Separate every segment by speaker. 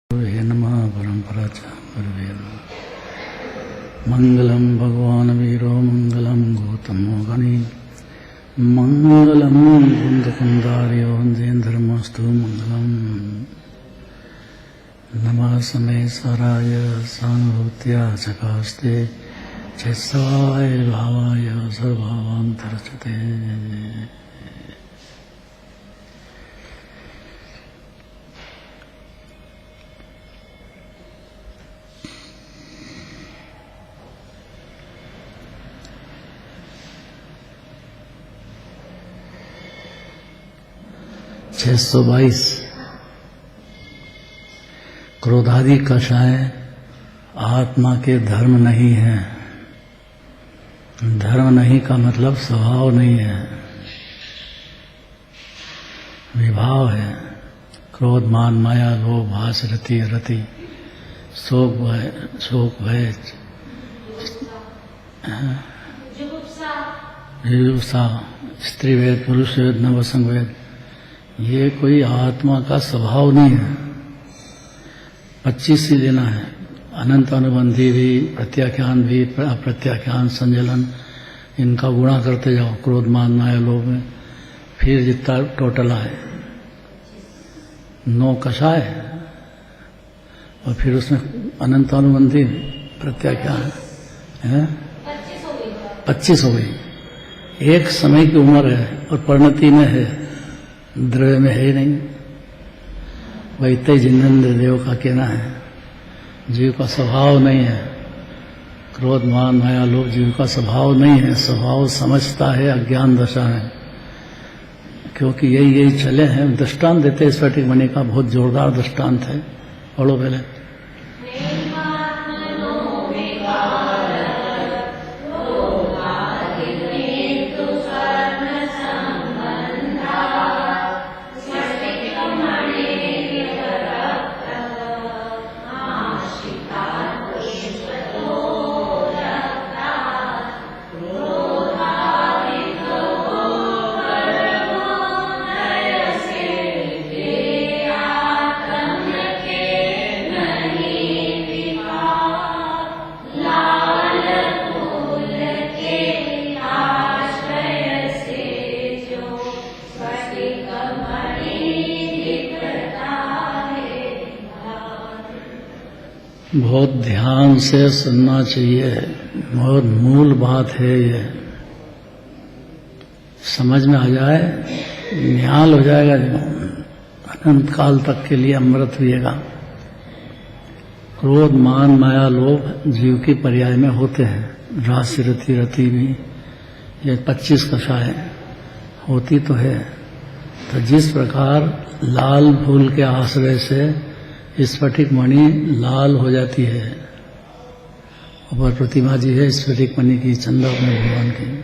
Speaker 1: हे नमः परम्परा च मंगलम भगवान वीरो मंगलम गौतमो गणी मंगलम कुंदकुंदार्यो जयेन्द्रमस्तु मंगलम नमः समय साराय सानुभूत्या चकास्ते चेत्सवाय भावाय सर्वभावान्तरचते। क्रोधादि कषाय आत्मा के धर्म नहीं है। धर्म नहीं का मतलब स्वभाव नहीं है, विभाव है। क्रोध मान माया लोभ भास रति रति शोक भय जुगुप्सा स्त्री वेद पुरुष वेद नवसंग वेद, ये कोई आत्मा का स्वभाव नहीं है। 25 ही लेना है। अनंत अनुबंधी भी, प्रत्याख्यान भी, अप्रत्याख्यान संजलन, इनका गुणा करते जाओ क्रोध मान माया लोभ में, फिर जितना टोटल आए 9 कषाय और फिर उसमें अनंत अनुबंधी प्रत्याख्यान है 25 हो गई। एक समय की उम्र है और परिणति में है, द्रव्य में है ही नहीं। वैत्य जिनेन्द्र देव का कहना है जीव का स्वभाव नहीं है। क्रोध मान माया लोभ जीव का स्वभाव नहीं है। स्वभाव समझता है अज्ञान दशा में, क्योंकि यही चले हैं। दृष्टांत देते हैं स्फटिक मणि का, बहुत जोरदार दृष्टांत है। पढ़ो पहले। बहुत ध्यान से सुनना चाहिए, बहुत मूल बात है। ये समझ में आ जाए न्याल हो जाएगा, अनंत काल तक के लिए अमृत पिएगा। क्रोध मान माया लोभ जीव की पर्याय में होते हैं। राशि रति रति भी ये 25 कषाय होती तो है। तो जिस प्रकार लाल फूल के आश्रय से स्फटिक मणि लाल हो जाती है, ऊपर प्रतिमा जी है स्फटिक मणि की, चंदा में भगवान की।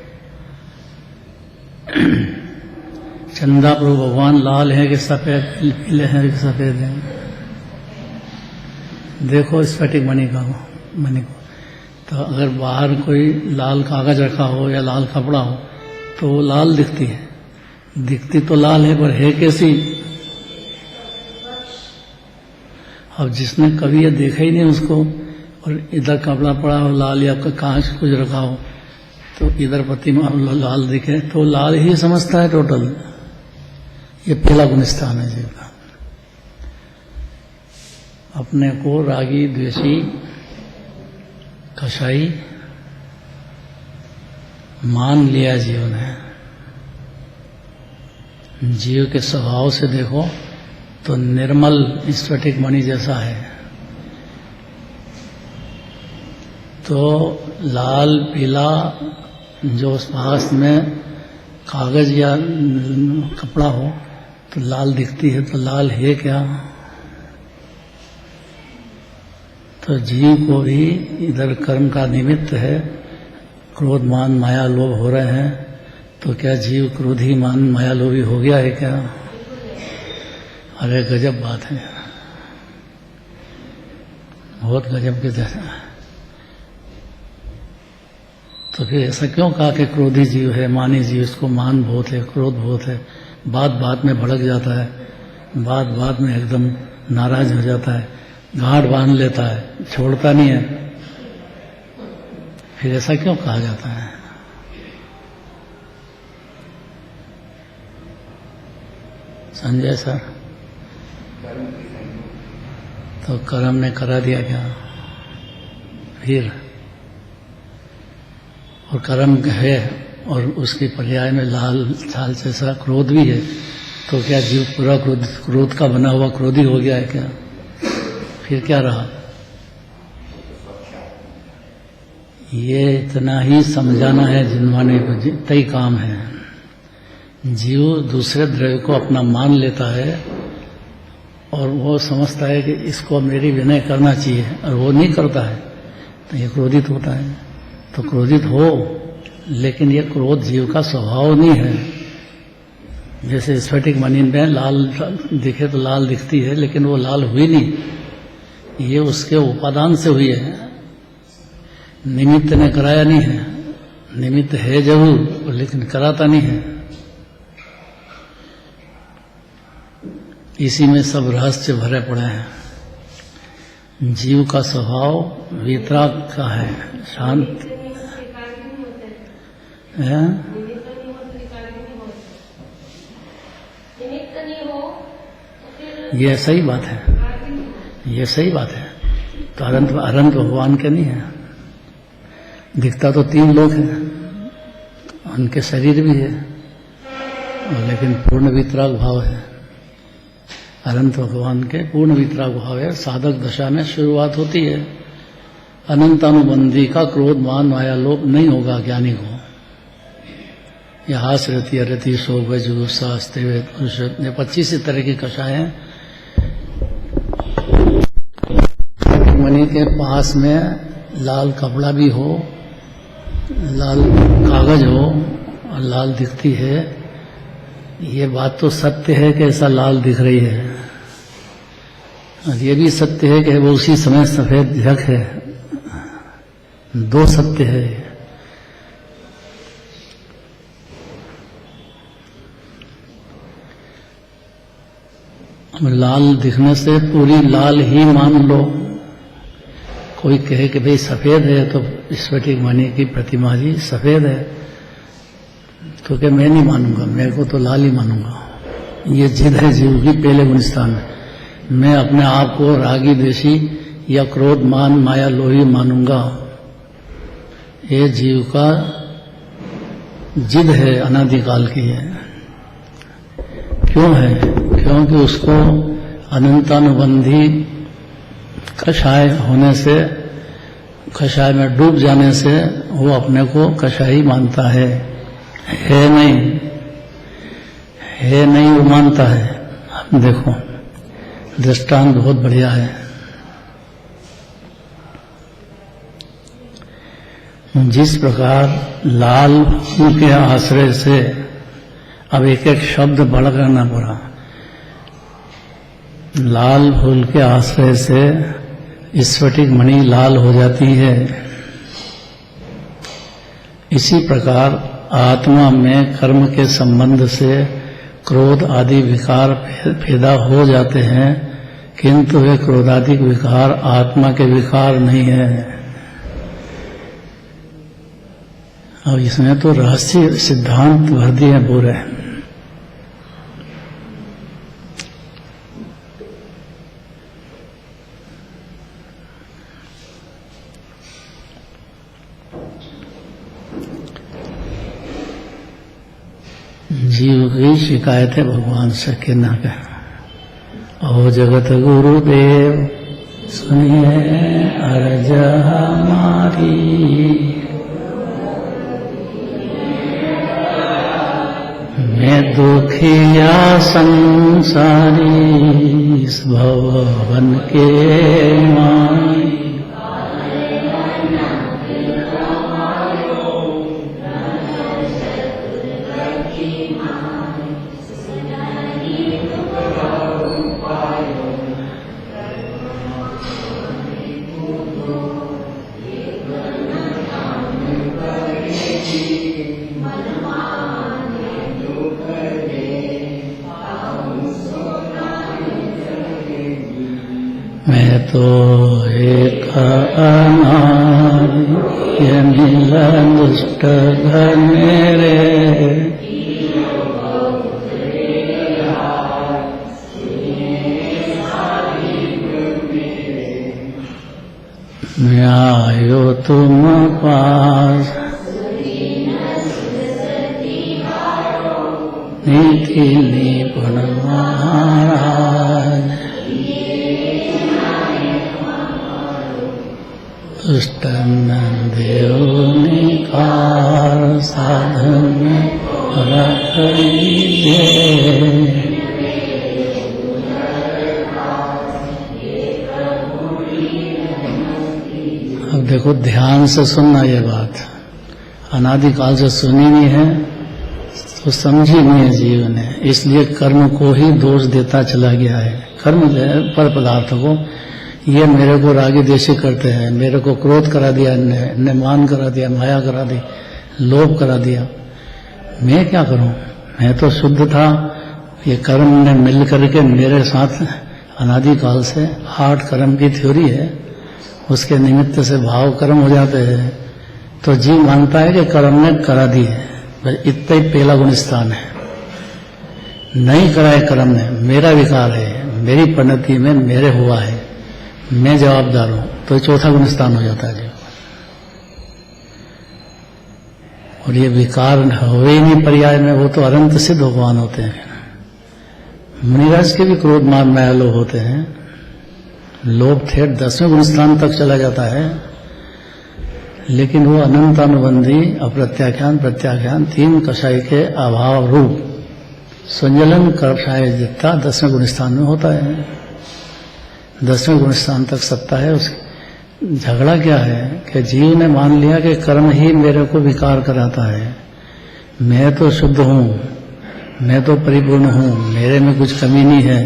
Speaker 1: चंदा पर भगवान लाल है कि सफेद, पीले हैं कि सफेद हैं। देखो स्फटिक मणि को। तो अगर बाहर कोई लाल कागज रखा हो या लाल कपड़ा हो तो वो लाल दिखती है। दिखती तो लाल है, पर है कैसी? अब जिसने कभी ये देखा ही नहीं उसको, और इधर कपड़ा पड़ा हो लाल या कांच कुछ रखा हो तो इधर प्रतिमा लाल दिखे तो लाल ही समझता है टोटल। ये पहला गुणस्थान है जीव का। अपने को रागी द्वेषी कषाई मान लिया जीव ने। जीव के स्वभाव से देखो तो निर्मल स्फटिक मणि जैसा है। तो लाल पीला जो उस पास में कागज या कपड़ा हो तो लाल दिखती है, तो लाल है क्या? तो जीव को भी इधर कर्म का निमित्त है। क्रोध मान माया लोभ हो रहे हैं तो क्या जीव क्रोधी मान माया लोभी हो गया है क्या? अरे गजब बात है, बहुत गजब की तरह। तो फिर ऐसा क्यों कहा कि क्रोधी जीव है, मानी जीव? इसको मान बहुत है, क्रोध बहुत है, बात बात में भड़क जाता है, बात बात में एकदम नाराज हो जाता है, गांठ बांध लेता है, छोड़ता नहीं है। फिर ऐसा क्यों कहा जाता है? संजय सर, तो कर्म ने करा दिया क्या? फिर और कर्म है और उसकी पर्याय में लाल छाल जैसा क्रोध भी है, तो क्या जीव पूरा क्रोध का बना हुआ क्रोधी हो गया है क्या? फिर क्या रहा? ये इतना ही समझाना है जिन्वाने को, तय काम है। जीव दूसरे द्रव्य को अपना मान लेता है और वो समझता है कि इसको मेरी विनय करना चाहिए, और वो नहीं करता है तो ये क्रोधित होता है। तो क्रोधित हो, लेकिन ये क्रोध जीव का स्वभाव नहीं है। जैसे स्फटिक मणि में लाल दिखे तो लाल दिखती है, लेकिन वो लाल हुई नहीं, ये उसके उपादान से हुई है, निमित्त ने कराया नहीं है। निमित्त है जरूर, लेकिन कराता नहीं है। इसी में सब रहस्य भरे पड़े हैं। जीव का स्वभाव वीतराग का है, शांत है। ये सही बात है, ये सही बात है। तो अनंत भगवान के नहीं है। दिखता तो तीन लोग हैं, उनके शरीर भी है, लेकिन पूर्ण वीतराग भाव है। अनंत भगवान के पूर्ण वीतराग भाव है। साधक दशा में शुरुआत होती है। अनंतानुबंधी का क्रोध मान माया लोप नहीं होगा ज्ञानी को। यह हास रति अरति शोक जुगुप्सा अस्तेवेद पुरुष, 25 तरह की कषाएं मणि के पास में लाल कपड़ा भी हो, लाल कागज हो और लाल दिखती है। ये बात तो सत्य है कि ऐसा लाल दिख रही है, और ये भी सत्य है कि वो उसी समय सफेद झक है। दो सत्य है। लाल दिखने से पूरी लाल ही मान लो। कोई कहे कि भाई सफेद है तो स्फटिक मणि की प्रतिमा जी सफेद है, तो क्या मैं नहीं मानूंगा, मेरे को तो लाल ही मानूंगा। ये जिद है जीव की पहले गुणस्थान में। मैं अपने आप को रागी देशी या क्रोध मान माया लोही मानूंगा। ये जीव का जिद है, अनादिकाल की है। क्यों है? क्योंकि उसको अनंतानुबंधी कषाय होने से, कषाय में डूब जाने से वो अपने को कषाई मानता है नहीं, है नहीं, वो मानता है। अब देखो दृष्टांत बहुत बढ़िया है। जिस प्रकार लाल के आश्रय से, अब एक एक शब्द बड़ा करना पड़ा, लाल फूल के आश्रय से स्फटिक मणि लाल हो जाती है। इसी प्रकार आत्मा में कर्म के संबंध से क्रोध आदि विकार पैदा हो जाते हैं, किंतु वे क्रोधादि विकार आत्मा के विकार नहीं है। अब इसमें तो रहस्य सिद्धांत भर दिए पूरे। जीव की शिकायत है भगवान से कि न कह, ओ जगत गुरुदेव सुनिए अर्ज हमारी, मैं दुखिया संसारी इस भवन के माई, तो एक अनादि ये मिला दुष्ट घनेरे मैं आयो तुम पास नीति निपुण महाराज दुष्टन देव निकार साधन रखिए। अब देखो ध्यान से सुनना ये बात, अनादिकाल से सुनी नहीं है तो समझी नहीं है जीव ने, इसलिए कर्म को ही दोष देता चला गया है। कर्म पर पदार्थ को, ये मेरे को रागी देशी करते हैं, मेरे को क्रोध करा दिया इनने, मान करा दिया, माया करा दी, लोभ करा दिया, मैं क्या करूं? मैं तो शुद्ध था, ये कर्म ने मिल करके मेरे साथ अनादिकाल से 8 कर्म की थ्योरी है, उसके निमित्त से भाव कर्म हो जाते हैं। तो जीव मानता है कि कर्म ने करा दी है, बस इतना ही पहला गुणस्थान है। नहीं कराए कर्म ने, मेरा विकार है, मेरी परिणति में मेरे हुआ है, मैं जवाबदार हूं, तो चौथा गुणस्थान हो जाता है जीव। और ये विकार हुए ही नहीं पर्याय में, वो तो अनंत सिद्ध भगवान होते हैं। मुनिराज के भी क्रोध मान माया लोग होते हैं, लोभ थे 10वें गुणस्थान तक चला जाता है, लेकिन वो अनंतानुबंधी अप्रत्याख्यान प्रत्याख्यान 3 कषाय के अभाव रूप संजलन कषाय जितना 10वें गुणस्थान में होता है। 10वें गुणस्थान तक सत्ता है उसकी। झगड़ा क्या है कि जीव ने मान लिया कि कर्म ही मेरे को विकार कराता है, मैं तो शुद्ध हूं, मैं तो परिपूर्ण हूं, मेरे में कुछ कमी नहीं है,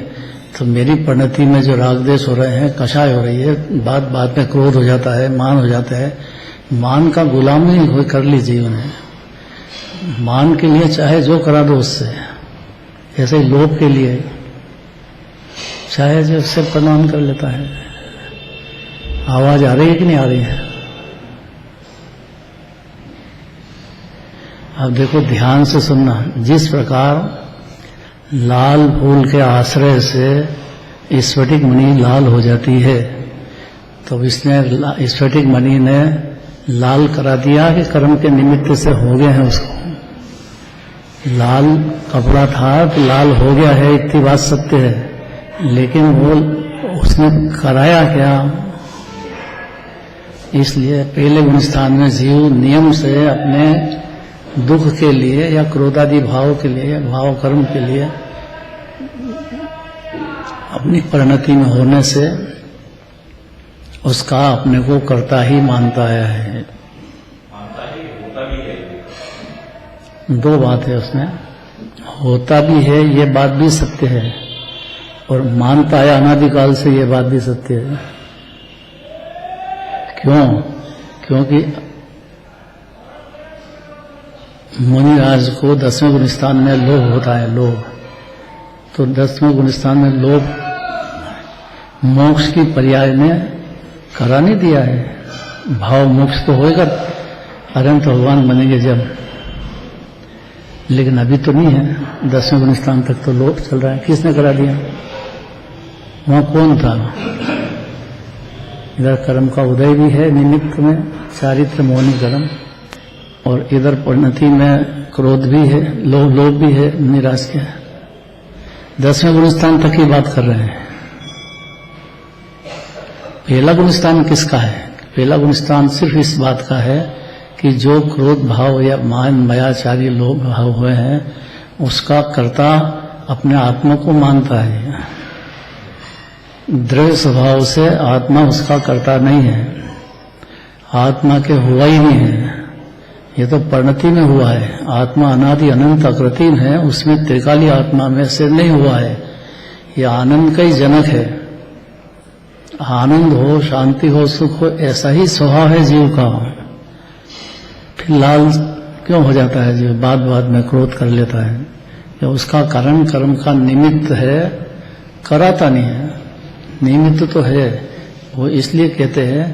Speaker 1: तो मेरी परिणति में जो राग द्वेष हो रहे हैं, कषाय हो रही है, बात में क्रोध हो जाता है, मान हो जाता है। मान का गुलामी हो कर ली जीव ने, मान के लिए चाहे जो करा दो उससे, ऐसे ही लोभ के लिए चाहे जो उससे प्रणाम कर लेता है। आवाज आ रही है कि नहीं आ रही है? अब देखो ध्यान से सुनना, जिस प्रकार लाल फूल के आश्रय से स्फटिक मणि लाल हो जाती है, तो इसने स्फटिक मणि ने लाल करा दिया कि कर्म के निमित्त से हो गए हैं उसको। लाल कपड़ा था तो लाल हो गया है, इतनी बात सत्य है, लेकिन वो उसने कराया क्या? इसलिए पहले गुणस्थान में जीव नियम से अपने दुख के लिए या क्रोधादि भाव के लिए या भाव कर्म के लिए अपनी परिणति में होने से उसका अपने को कर्ता ही मानता आया है। दो बात है उसमें, होता भी है ये बात भी सत्य है, और मानता है अनादिकाल से ये बात भी सत्य है। क्यों? क्योंकि मुनिराज को 10वें गुणस्थान में लोभ होता है, लोभ। तो 10वें गुणस्थान में लोभ मोक्ष की पर्याय में करा नहीं दिया है। भाव मोक्ष तो होएगा, अनंत भगवान बनेंगे जब, लेकिन अभी तो नहीं है। 10वें गुणस्थान तक तो लोभ चल रहा है। किसने करा दिया? वहां कौन था? इधर कर्म का उदय भी है निमित्त में, चारित्र मोहनी कर्म, और इधर परिणति में क्रोध भी है, लोभ भी है निराश के। 10वें गुणस्थान तक की बात कर रहे हैं। पहला गुणस्थान किसका है? पहला गुणस्थान सिर्फ इस बात का है कि जो क्रोध भाव या मान मायाचारी लोभ भाव हुए हैं, उसका कर्ता अपने आत्मा को मानता है। दृढ़ स्वभाव से आत्मा उसका कर्ता नहीं है, आत्मा के हुआ ही नहीं है। ये तो परिणति में हुआ है। आत्मा अनादि अनंत अकृत्रिम है, उसमें त्रिकाली आत्मा में से नहीं हुआ है। ये आनंद का ही जनक है। आनंद हो, शांति हो, सुख हो, ऐसा ही स्वभाव है जीव का। फिर लाल क्यों हो जाता है जीव? बाद में क्रोध कर लेता है। या उसका कारण कर्म का निमित्त है, कराता नहीं है। निमित्त तो है, वो इसलिए कहते हैं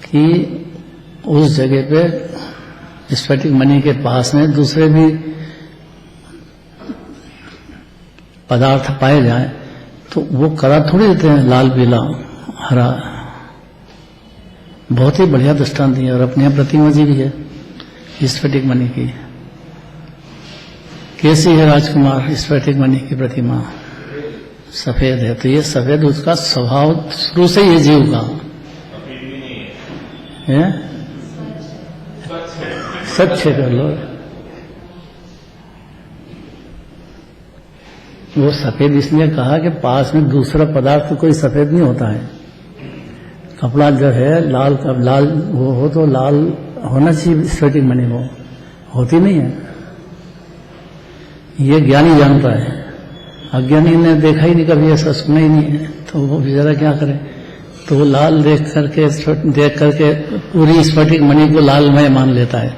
Speaker 1: कि उस जगह पे स्फटिक मणि के पास में दूसरे भी पदार्थ पाए जाएं तो वो कलर थोड़ी देते हैं, लाल पीला हरा। बहुत ही बढ़िया दृष्टांत दिया। और अपनी प्रतिमा जी भी है स्फटिक मणि की। कैसी है राजकुमार स्फटिक मणि की प्रतिमा? सफेद है। तो ये सफेद उसका स्वभाव शुरू से ये जीव का है, सच है। कर लो वो सफेद इसलिए कहा कि पास में दूसरा पदार्थ कोई सफेद नहीं होता है। कपड़ा जो है लाल लाल वो हो तो लाल होना चाहिए स्फटिक मणि, वो होती नहीं है। ये ज्ञानी जानता है, अज्ञानी ने देखा ही नहीं कभी, ऐसा सुना ही नहीं है, तो वो बेचारा क्या करे। तो वो लाल देख करके पूरी स्फटिक मणि को लालमय मान लेता है।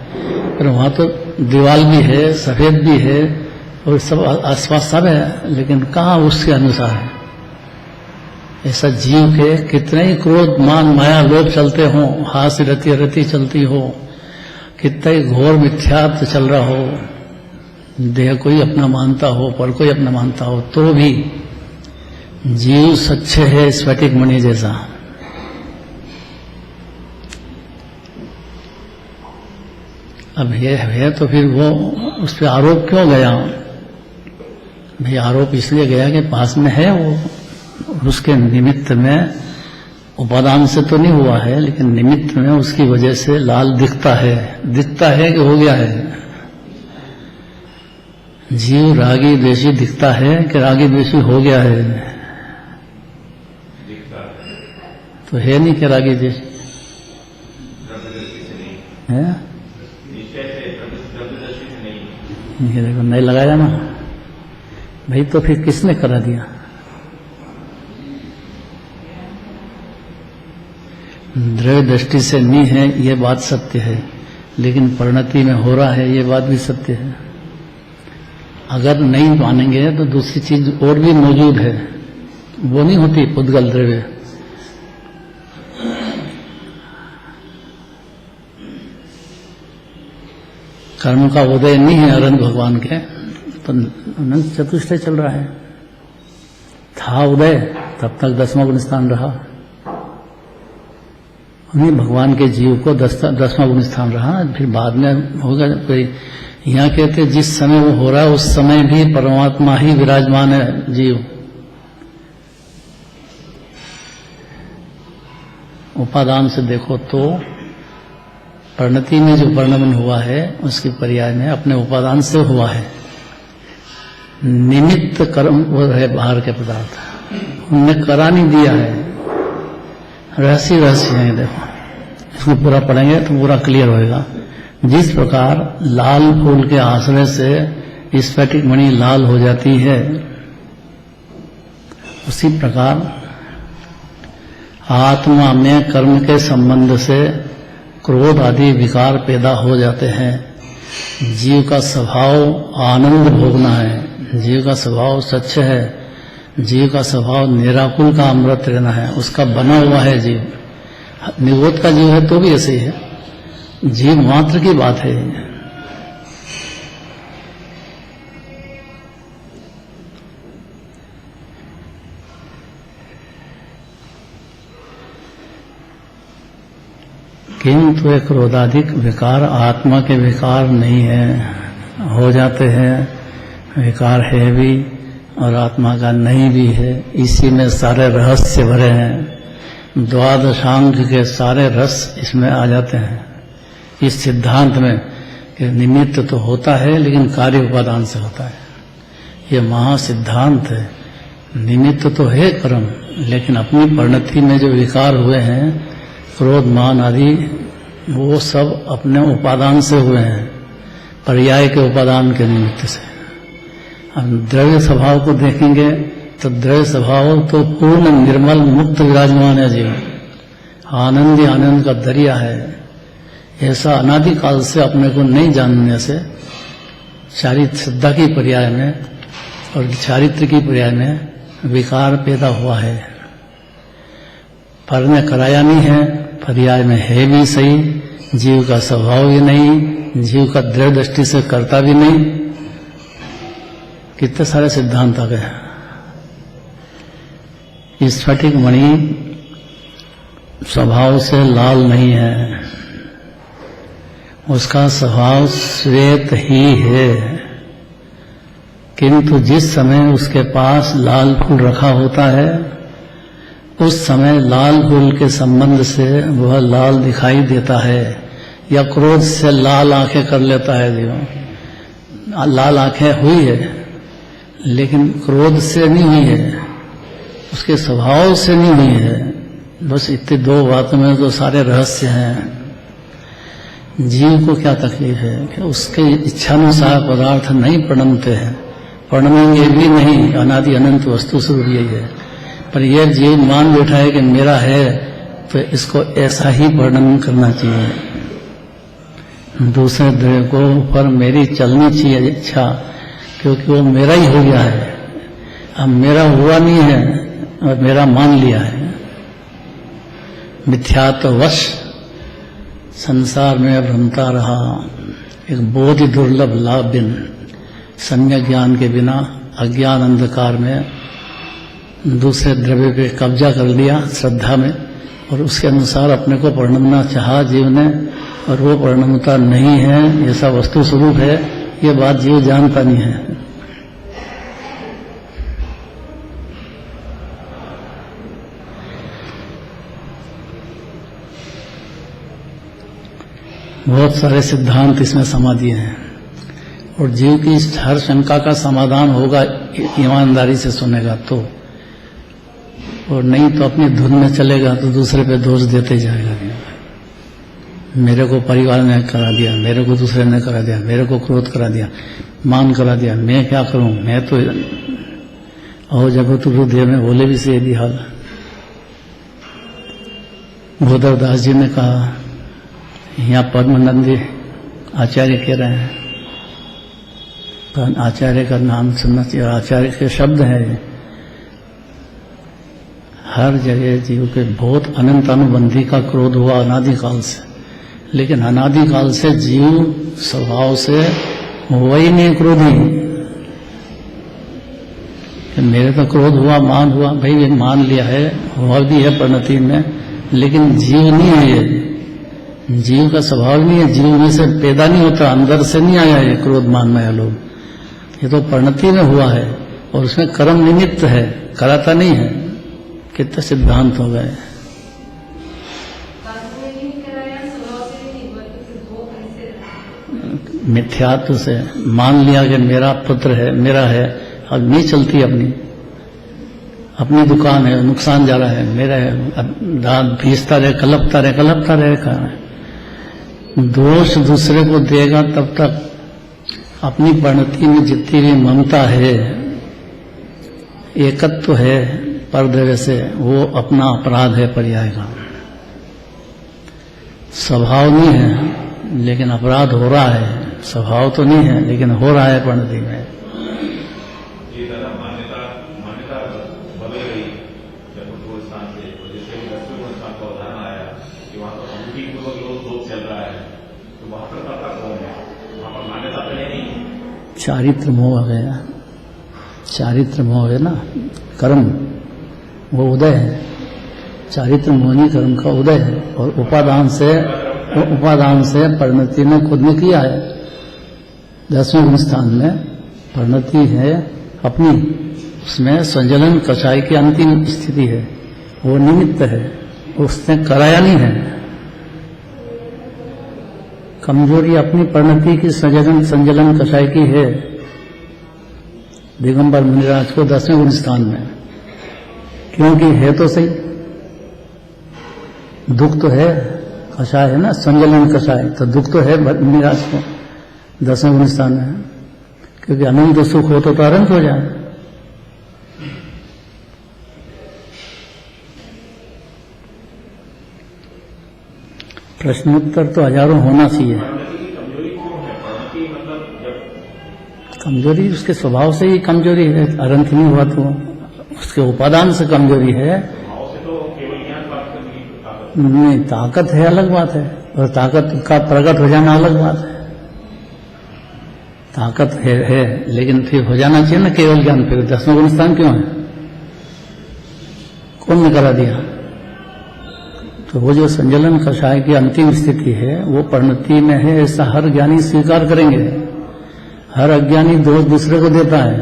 Speaker 1: पर वहां तो दीवाल भी है, सफेद भी है और सब आसपास सब है, लेकिन कहाँ उसके अनुसार है। ऐसा जीव के कितने ही क्रोध मान माया लोभ चलते हों, हास्य रति रति चलती हो, कितना ही घोर मिथ्यात्व चल रहा हो, देह कोई अपना मानता हो, पर कोई अपना मानता हो, तो भी जीव सच्च है स्फटिक मणि जैसा। अब ये है तो फिर वो उस पर आरोप क्यों गया? भाई आरोप इसलिए गया कि पास में है वो, उसके निमित्त में उपादान से तो नहीं हुआ है, लेकिन निमित्त में उसकी वजह से लाल दिखता है कि हो गया है। जीव रागी द्वेषी दिखता है कि रागी द्वेषी हो गया है? तो है नहीं कि रागी द्वेषी है। ये देखो नहीं लगाया ना भाई, तो फिर किसने करा दिया? द्रव्य दृष्टि से नहीं है ये बात सत्य है, लेकिन परिणति में हो रहा है ये बात भी सत्य है। अगर नहीं मानेंगे तो दूसरी चीज और भी मौजूद है, वो नहीं होती पुद्गल द्रव्य। कर्म का उदय नहीं है अनंत भगवान के, तो अनंत चतुष्टय चल रहा है। था उदय तब तक 10वां गुण स्थान रहा, उन्हीं भगवान के जीव को 10वां गुण स्थान रहा। फिर बाद में होगा कोई, यहाँ कहते जिस समय वो हो रहा है उस समय भी परमात्मा ही विराजमान है। जीव उपादान से देखो तो परिणति में जो वर्णन हुआ है उसकी पर्याय में अपने उपादान से हुआ है। निमित्त कर्म वो है बाहर के पदार्थ, उनने करा नहीं दिया है। रहस्य है, देखो इसको पूरा पढ़ेंगे तो पूरा क्लियर होएगा। जिस प्रकार लाल फूल के आश्रय से स्फटिक मणि लाल हो जाती है, उसी प्रकार आत्मा में कर्म के संबंध से क्रोध आदि विकार पैदा हो जाते हैं। जीव का स्वभाव आनंद भोगना है, जीव का स्वभाव सच्च है, जीव का स्वभाव निराकुल का अमृत रहना है, उसका बना हुआ है जीव। निरोध का जीव है तो भी ऐसे ही है, जीव मात्र की बात है। किंतु एक क्रोधाधिक विकार आत्मा के विकार नहीं है, हो जाते हैं विकार है भी और आत्मा का नहीं भी है। इसी में सारे रहस्य भरे हैं, द्वादशांग के सारे रस इसमें आ जाते हैं इस सिद्धांत में कि निमित्त तो होता है लेकिन कार्य उपादान से होता है। ये महासिद्धांत है। निमित्त तो है कर्म, लेकिन अपनी परिणति में जो विकार हुए हैं क्रोध मान आदि, वो सब अपने उपादान से हुए हैं, पर्याय के उपादान के निमित्त से। अब द्रव्य स्वभाव को देखेंगे तो द्रव्य स्वभाव तो पूर्ण निर्मल मुक्त विराजमान है जीव, आनंद ही आनंद का दरिया है। ऐसा अनादिकाल से अपने को नहीं जानने से चारित्र श्रद्धा की पर्याय में और चारित्र की पर्याय में विकार पैदा हुआ है। पर ने कराया नहीं है, पर्याय में है भी सही, जीव का स्वभाव भी नहीं, जीव का दृढ़ दृष्टि से करता भी नहीं। कितने सारे सिद्धांत आ गए। स्फटिक मणि स्वभाव से लाल नहीं है, उसका स्वभाव श्वेत ही है, किंतु जिस समय उसके पास लाल फूल रखा होता है उस समय लाल फूल के संबंध से वह लाल दिखाई देता है, या क्रोध से लाल आंखें कर लेता है। देखो लाल आंखें हुई है लेकिन क्रोध से नहीं हुई है, उसके स्वभाव से नहीं हुई है। बस इतने दो बातों में तो सारे रहस्य हैं। जीव को क्या तकलीफ है कि उसके इच्छानुसार पदार्थ नहीं परिणमते हैं, परिणमेंगे भी नहीं, अनादि अनंत वस्तु स्वरूप यही है। पर यह जीव मान बैठा है कि मेरा है तो इसको ऐसा ही वर्णन करना चाहिए, दूसरे द्रव्य को ऊपर मेरी चलनी चाहिए इच्छा, क्योंकि वो मेरा ही हो गया है। अब मेरा हुआ नहीं है और मेरा मान लिया है। मिथ्यात्ववश संसार में भ्रमता रहा, एक बहुत ही दुर्लभ लाभ बिन सम्य ज्ञान के बिना अज्ञान अंधकार में दूसरे द्रव्य पे कब्जा कर लिया श्रद्धा में, और उसके अनुसार अपने को परिणमना चाहा जीव ने, और वो परिणमता नहीं है, ऐसा वस्तु स्वरूप है, ये बात जीव जानता नहीं है। बहुत सारे सिद्धांत इसमें समा दिए हैं, और जीव की हर शंका का समाधान होगा ईमानदारी से सुनेगा तो, और नहीं तो अपनी धुन में चलेगा तो दूसरे पे दोष देते जाएगा। मेरे को परिवार ने करा दिया, मेरे को दूसरे ने करा दिया, मेरे को क्रोध करा दिया, मान करा दिया, मैं क्या करूं, मैं तो और जगत देव में बोले भी से यदि हाल। भोदरदास जी ने कहा, यहाँ पद्मनंदी आचार्य कह रहे हैं, आचार्य का नाम सुनना चाहिए, आचार्य के शब्द हैं। हर जगह जीव के बहुत अनंत अनुबंधी का क्रोध हुआ अनादिकाल से, लेकिन अनादिकाल से जीव स्वभाव से हुआ ही नहीं क्रोधी। मेरे तो क्रोध हुआ, मान हुआ, भाई ये मान लिया है, हुआ भी है परिणति में, लेकिन जीव नहीं है ये, जीव का स्वभाव नहीं है, जीव में से पैदा नहीं होता, अंदर से नहीं आया ये क्रोध मान माया लोग, ये तो परिणति में हुआ है, और उसमें कर्म निमित्त है, कराता नहीं है। कितने सिद्धांत हो गए। मिथ्यात्व से मान लिया कि मेरा पुत्र है, मेरा है, अब नहीं चलती अपनी दुकान है, नुकसान जा रहा है, मेरा है, अब दांत भीजता रहे, कलपता रहे कहाँ दोष दूसरे को देगा, तब तक अपनी परिणति में जितनी भी ममता है, एकत्व है परद्रव्य से, वो अपना अपराध है पर्याय का। स्वभाव नहीं है लेकिन अपराध हो रहा है, स्वभाव तो नहीं है लेकिन हो रहा है परिणति में।
Speaker 2: ये दादा मान्यता बदल गई जब स्थान से, जैसे दसवें स्थान का उदाहरण आया कि वहां पर अंगूठी पूर्वक लोग चल रहा है, तो वहां पर कर्ता कौन है? वहां पर मान्यता तो नहीं।
Speaker 1: चारित्र मोह आ गया, चारित्र मोह है ना, कर्म वो उदय है, चारित्र मोहनी कर्म का उदय है, और उपादान से परिणति ने खुद ने किया है। 10वें स्थान में परिणति है अपनी, उसमें संजलन कषाय की अंतिम स्थिति है, वो निमित्त है, उसने कराया नहीं है। कमजोरी अपनी परिणति की संजलन कषाय की है। दिगंबर मुनिराज को 10वें स्थान में, क्योंकि है तो सही, दुख तो है, कषाय है ना, संजलन कषाय, तो दुख तो है मुनिराज को 10वें स्थान में, क्योंकि अनंत सुख हो तो अनंत हो जाए। प्रश्नोत्तर तो हजारों होना चाहिए। कमजोरी उसके स्वभाव से ही कमजोरी है, अनंत नहीं हुआ तो उसके उपादान से कमजोरी है।
Speaker 2: नहीं?
Speaker 1: नहीं, ताकत है अलग बात है, और ताकत का प्रकट हो जाना अलग बात है। ताकत है लेकिन फिर हो जाना चाहिए ना केवल ज्ञान। फिर 10वां गुण स्थान क्यों है? कौन ने करा दिया? तो वो जो संजलन कषाय की अंतिम स्थिति है वो परिणति में है, ऐसा हर ज्ञानी स्वीकार करेंगे। हर अज्ञानी दोष दूसरे को देता है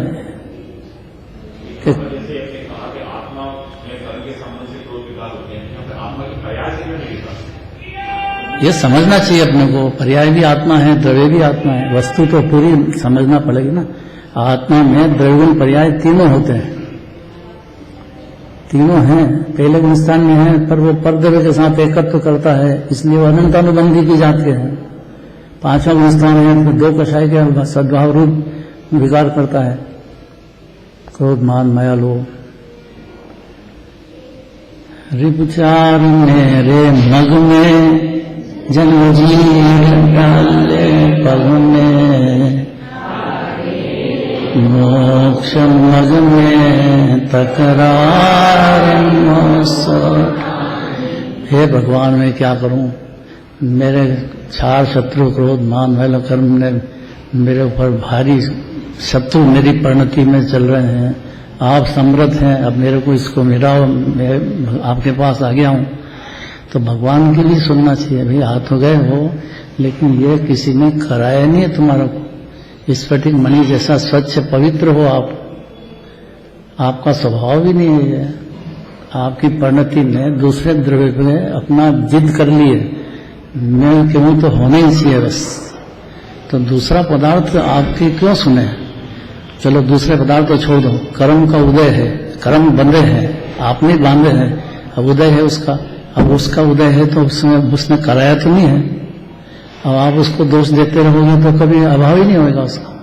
Speaker 1: कि
Speaker 2: जैसे आपने कहा कि आत्मा में कर्म के संबंध से क्रोध विकार होते हैं, यहाँ पे आत्मा के पर्याय से क्यों नहीं लिखा?
Speaker 1: ये समझना चाहिए अपने को। पर्याय भी आत्मा है, द्रव्य भी आत्मा है। वस्तु तो पूरी समझना पड़ेगी ना। आत्मा में द्रव्य पर्याय तीनों होते हैं, तीनों हैं। पहले गुण स्थान में है, पर वो परद्रव्य के साथ एकत्व करता है, इसलिए वो अनंतानुबंधी की जात के हैं। 5वां गुण स्थान है तो 2 कषाय के सद्भाव रूप विकार करता है, क्रोध मान माया लोभ। रिपुचार मेरे मग में जन्म जीवन डाले पग में, मोक्ष मग में तकरार मौसम। हे भगवान, मैं क्या करूं? मेरे 4 शत्रु क्रोध मान वाले कर्म ने मेरे ऊपर भारी शत्रु मेरी परिणति में चल रहे हैं। आप समर्थ हैं, अब मेरे को इसको मिटाओ, मैं आपके पास आ गया हूं। तो भगवान की भी सुनना चाहिए। भाई हाथ हो गए हो, लेकिन ये किसी ने कराया नहीं है तुम्हारा को। स्फटिक मणि जैसा स्वच्छ पवित्र हो आप, आपका स्वभाव भी नहीं है। आपकी परिणति में दूसरे द्रव्य पे अपना जिद कर लिए, मैं क्यों तो होना ही चाहिए बस। तो दूसरा पदार्थ आपकी क्यों सुने? चलो दूसरे पदार्थ को छोड़ दो। कर्म का उदय है, कर्म बंधे हैं, आपने बांधे हैं, अब उदय है उसका। अब उसका उदय है तो उसने कराया तो नहीं है। अब आप उसको दोष देते रहोगे तो कभी अभाव ही नहीं होगा उसका।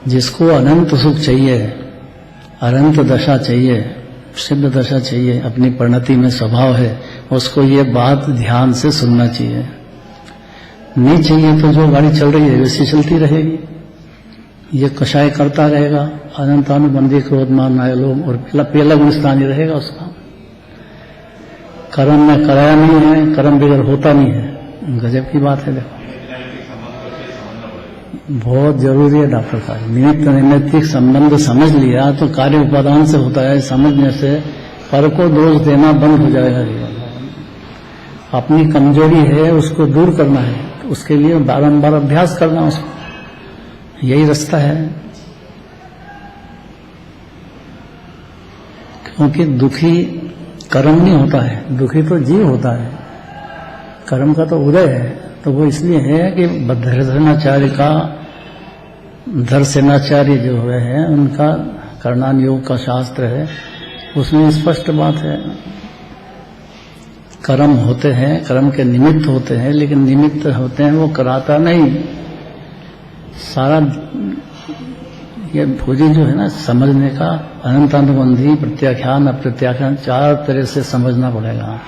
Speaker 1: जिसको अनंत सुख चाहिए, अनंत दशा चाहिए, सिद्ध दशा चाहिए, अपनी परिणति में स्वभाव है, उसको ये बात ध्यान से सुनना चाहिए। नहीं चाहिए तो जो गाड़ी चल रही है वैसी चलती रहेगी। ये कषाय करता रहेगा, अनंतानुबंधी क्रोध मान माया लोभ, और पहला गुण स्थान ही रहेगा उसका। कर्म में कराया नहीं है, कर्म बगैर होता नहीं है। गजब की बात है। देखो बहुत जरूरी है डॉक्टर साहब। निमित्त नैमित्तिक संबंध समझ लिया तो कार्य उपादान से होता है। समझने से पर को दोष देना बंद हो जाएगा जीवन। अपनी कमजोरी है उसको दूर करना है, तो उसके लिए बारंबार अभ्यास करना उसको, यही रास्ता है। क्योंकि दुखी कर्म नहीं होता है, दुखी तो जीव होता है। कर्म का तो उदय है, तो वो इसलिए है कि दर्शनाचार्य का, दर्शनाचार्य जो हुए हैं उनका कर्णान योग का शास्त्र है, उसमें स्पष्ट बात है। कर्म होते हैं, कर्म के निमित्त होते हैं, लेकिन निमित्त होते हैं वो कराता नहीं। सारा ये भोजी जो है ना, समझने का अनंतानुबंधी, प्रत्याख्यान, अप्रत्याख्यान, 4 तरह से समझना पड़ेगा।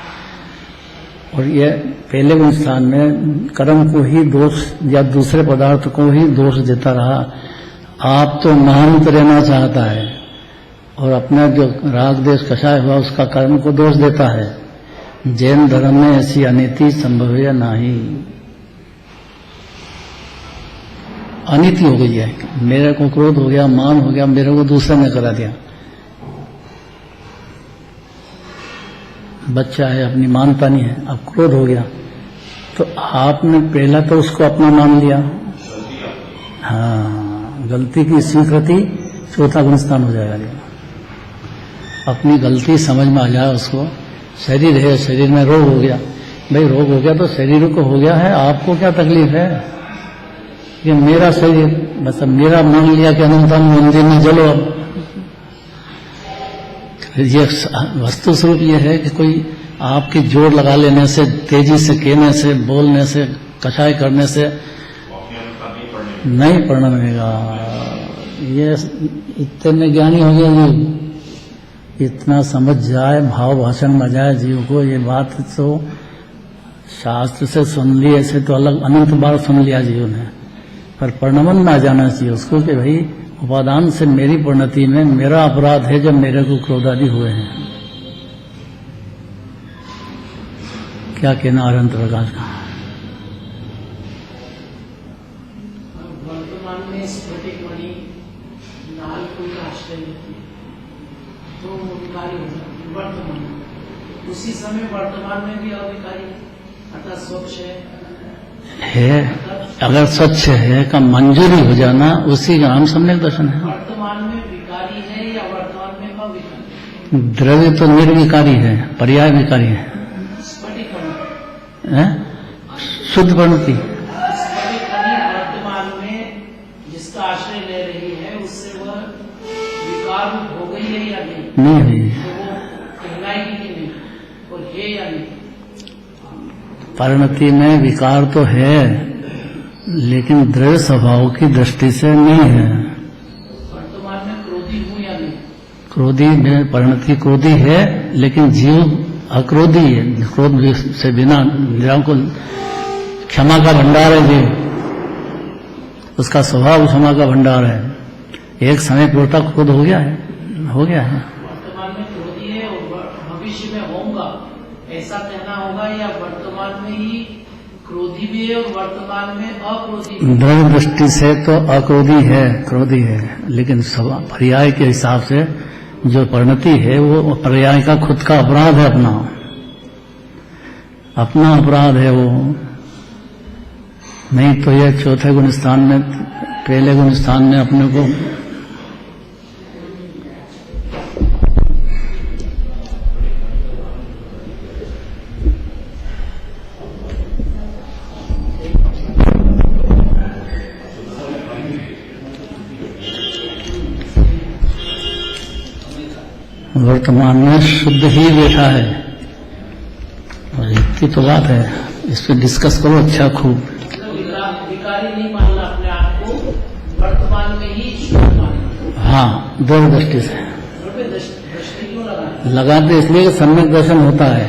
Speaker 1: और ये पहले गुण स्थान में कर्म को ही दोष या दूसरे पदार्थ को ही दोष देता रहा। आप तो महांत रहना चाहता है और अपना जो राग देश कषाय हुआ उसका कर्म को दोष देता है। जैन धर्म में ऐसी अनीति संभव है नहीं। अनीति हो गई है, मेरे को क्रोध हो गया, मान हो गया, मेरे को दूसरे ने करा दिया। बच्चा है, अपनी मानता नहीं है, अब क्रोध हो गया तो आपने पहला तो उसको अपना मान लिया। हाँ, गलती की स्वीकृति 4था गुण स्थान हो जाएगा। अपनी गलती समझ में आ जाए उसको। शरीर है, शरीर में रोग हो गया, भाई रोग हो गया तो शरीर को हो गया है, आपको क्या तकलीफ है? ये मेरा शरीर, बस अब मेरा मान लिया कि अनंतानुबंधी में जलो। अब ये वस्तु स्वरूप ये है कि कोई आपकी जोर लगा लेने से, तेजी से कहने से, बोलने से, कषाय करने से नहीं परिणमेगा। ये इतने ज्ञानी हो गया जीव, इतना समझ जाए, भाव भाषण में जाए जीव को। ये बात तो शास्त्र से सुन ली, ऐसे तो अलग अनंत बार सुन लिया जीव ने, पर परिणमन में आ जाना चाहिए उसको कि भाई उपादान से मेरी परिणति में मेरा अपराध है जब मेरे को क्रोध आदि हुए हैं। क्या कहना अनंत प्रकाश का?
Speaker 3: वर्तमान में स्फटिक मणि लाल कोई आश्रय लेती है तो विकारी हो जाती है वर्तमान में। उसी समय वर्तमान में भी अविकारी अर्थात स्वच्छ
Speaker 1: है। अगर स्वच्छ है का मंजूरी हो जाना, उसी का नाम सम्यक दर्शन है।
Speaker 3: वर्तमान में विकारी है या वर्तमान में अविकारी?
Speaker 1: द्रव्य तो निर्विकारी है, पर्याय विकारी है।
Speaker 3: स्फटिक मणि
Speaker 1: शुद्ध प्रणति।
Speaker 3: स्फटिक मणि वर्तमान में जिसका आश्रय ले रही है उससे वह विकार हो गई है या नहीं?
Speaker 1: नहीं,
Speaker 3: तो वो कहलाएगी कि नहीं और है या नहीं?
Speaker 1: परिणति में विकार तो है, लेकिन द्रव्य स्वभाव की दृष्टि से नहीं है।
Speaker 3: वर्तमान में क्रोधी हूँ या नहीं?
Speaker 1: क्रोधी में परिणति क्रोधी है, लेकिन जीव अक्रोधी है। क्रोध से बिना निराकुल क्षमा का भंडार है जीव, उसका स्वभाव क्षमा का भंडार है। एक समय पूर्णता क्रोध हो गया है।
Speaker 3: वर्तमान में क्रोधी है और भविष्य में होगा ऐसा कहना होगा, या वर्तमान में ही क्रोधी भी है और वर्तमान में अक्रोधी भी?
Speaker 1: द्रव्य दृष्टि से तो अक्रोधी है, क्रोधी है, लेकिन पर्याय के हिसाब से जो परिणति है वो पर्याय का खुद का अपराध है, अपना अपराध है वो। नहीं तो यह चौथे गुण स्थान में, पहले गुण स्थान में अपने को वर्तमान में शुद्ध ही बैठा है। और इतनी तो बात है, इस पर डिस्कस करो अच्छा खूब।
Speaker 3: विकारी नहीं मानना अपने आप को, वर्तमान में ही शुद्ध मानना।
Speaker 1: हाँ, द्रव्य दृष्टि से
Speaker 3: दृष्टि क्यों
Speaker 1: लगाते, इसलिए कि सम्यक दर्शन होता है,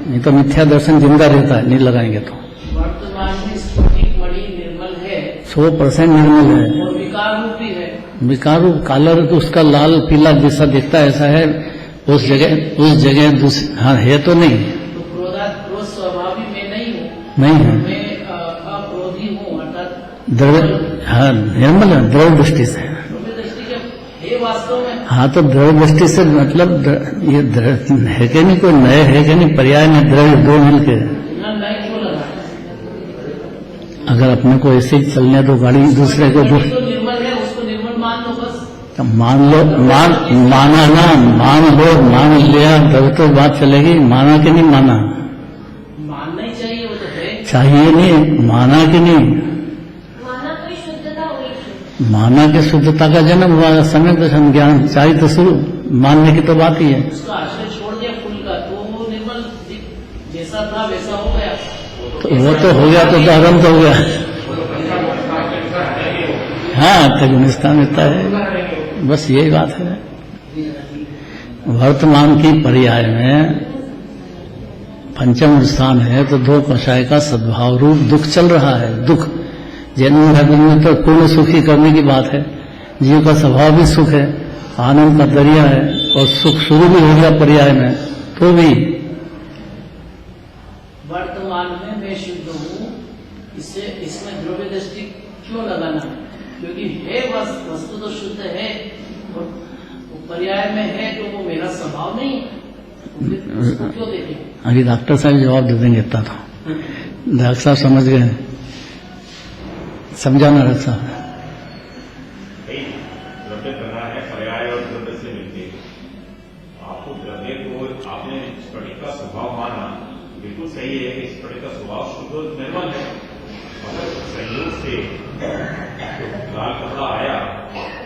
Speaker 1: नहीं तो मिथ्या दर्शन जिंदा रहता है, नहीं लगाएंगे तो।
Speaker 3: वर्तमान में स्फटिक मणि निर्मल है,
Speaker 1: 100% निर्मल है।
Speaker 3: और विकार रूपी है।
Speaker 1: विकार रूप कलर तो उसका लाल पीला जैसा दिखता है, ऐसा है। उस जगह हाँ है तो नहीं,
Speaker 3: तो क्रोध स्वभावी मैं नहीं हूँ,
Speaker 1: नहीं है,
Speaker 3: मैं अक्रोधी हूँ, अर्थात
Speaker 1: द्रव्य, हाँ निर्मल है द्रव्य दृष्टि से।
Speaker 3: दृष्टि के है वास्तव में।
Speaker 1: हाँ तो द्रव्य दृष्टि से मतलब ये है कि नहीं, कोई नए है कि नहीं, पर्याय में द्रव्य दो मिलके।
Speaker 3: नए क्यों लगा?
Speaker 1: अगर अपने को ऐसे ही चलने दो गाड़ी दूसरे को
Speaker 3: जो निर्मल है उसको निर्मल मान लो बस।
Speaker 1: तो मान लो, माना ना, मान लिया तब तो बात चलेगी। माना कि नहीं माना?
Speaker 3: मानना ही चाहिए, वो तो है।
Speaker 1: चाहिए नहीं, माना कि नहीं?
Speaker 3: माना तो शुद्धता हुई।
Speaker 1: माना के शुद्धता का जन्म हुआ, सम्यक दर्शन ज्ञान चाहिए तो शुरू, मानने की तो बात ही है।
Speaker 3: उसका आश्रय छोड़ दिया फूल का, तो वो निर्मल जैसा था वैसा हो गया।
Speaker 1: तो वो तो हो गया, तो अनंत हो गया। हाँ, तगुनिस्तान रहता है, बस यही बात है। वर्तमान की पर्याय में पंचम स्थान है, तो दो कषाय का सद्भाव रूप दुख चल रहा है। दुख जन्म में तो पूर्ण सुखी करने की बात है। जीव का स्वभाव भी सुख है, आनंद का दरिया है, और सुख शुरू भी हो गया पर्याय में, तो भी
Speaker 3: वर्तमान में मैं शुद्ध हूँ, इसमें द्रव्य दृष्टि क्यों लगाना? क्योंकि है वस्तु तो शुद्ध है, और पर्याय में है, तो वो मेरा स्वभाव नहीं है, उसको क्यों देखें?
Speaker 1: अभी डॉक्टर साहब जवाब दे देंगे इतना तो। डॉक्टर साहब समझ गए, समझाना डॉक्टर साहब।
Speaker 2: द्रव्य करना है पर्याय और द्रव्य से मिलते, आपको द्रव्य को आपने स्फटिक का स्वभाव माना, बिल्कुल सही है कि स्फटिक का स्वभाव शुद्ध और निर्मल है। अगर संयोग से लाल कपड़ा आया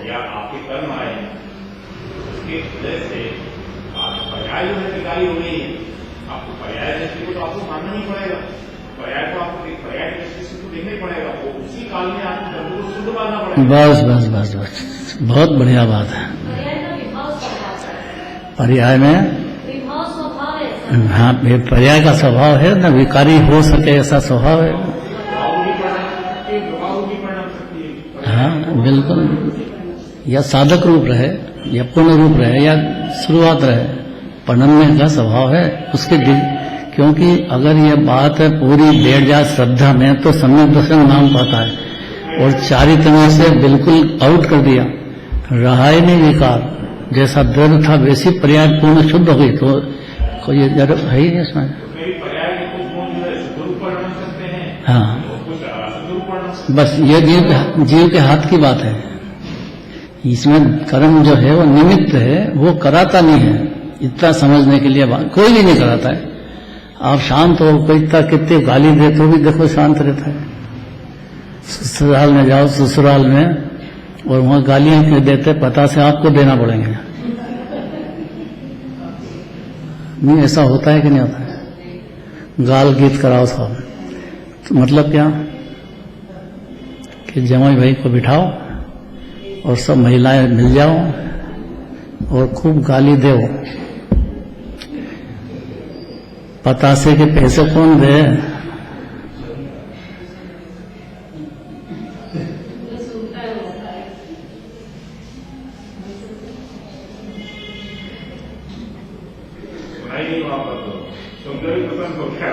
Speaker 2: या आपके कर्म आए, उसके वजह से पर्याय जो है विकारी हो गई है, आपको पर्याय दृष्टि को तो आपको मानना ही पड़ेगा। पर्याय को आपको पर्याय दृष्टि से तो देखना ही पड़ेगा, वो उसी काल में आपको द्रव्य को शुद्ध मानना पड़ेगा।
Speaker 1: बस बस बस बस, बहुत बढ़िया बात है। पर्याय में हाँ, पर्याय का स्वभाव है ना, विकारी हो सके ऐसा स्वभाव है। हाँ बिल्कुल, या साधक रूप रहे या पूर्ण रूप रहे या शुरुआत रहे, पढ़ने का स्वभाव है, उसके क्योंकि अगर ये बात है पूरी बैठ जाए श्रद्धा में तो सम्यक दर्शन नाम पाता है, और चारित्र में से बिल्कुल आउट कर दिया, रहा ही नहीं विकार, जैसा दृढ़ था वैसी पर्याय पूर्ण शुद्ध हो गई, तो कोई जरूर है ही नहीं इसमें।
Speaker 2: पर्याय के कुछ गुण जो है स्वरूप पर रख सकते हैं,
Speaker 1: हाँ,
Speaker 2: कुछ असुरूप पर रख सकते
Speaker 1: बस ये जीव के हाथ की बात है। इसमें कर्म जो है वो निमित्त है, वो कराता नहीं है। इतना समझने के लिए बात कोई भी नहीं कराता है। आप शांत हो, कोई इतना कितने गाली दे तो भी देखो शांत रहता है। ससुराल में जाओ, ससुराल में, और वहां गालियां क्यों देते, पता से आपको देना पड़ेंगे। नहीं, ऐसा होता है कि नहीं होता है? गाल गीत कराओ सब, तो मतलब क्या कि जमाई भाई को बिठाओ और सब महिलाएं मिल जाओ और खूब गाली दो। पतासे के पैसे कौन दे?
Speaker 2: सुनाई नहीं वहां पर, तो सुंदर ही पसंद हो क्या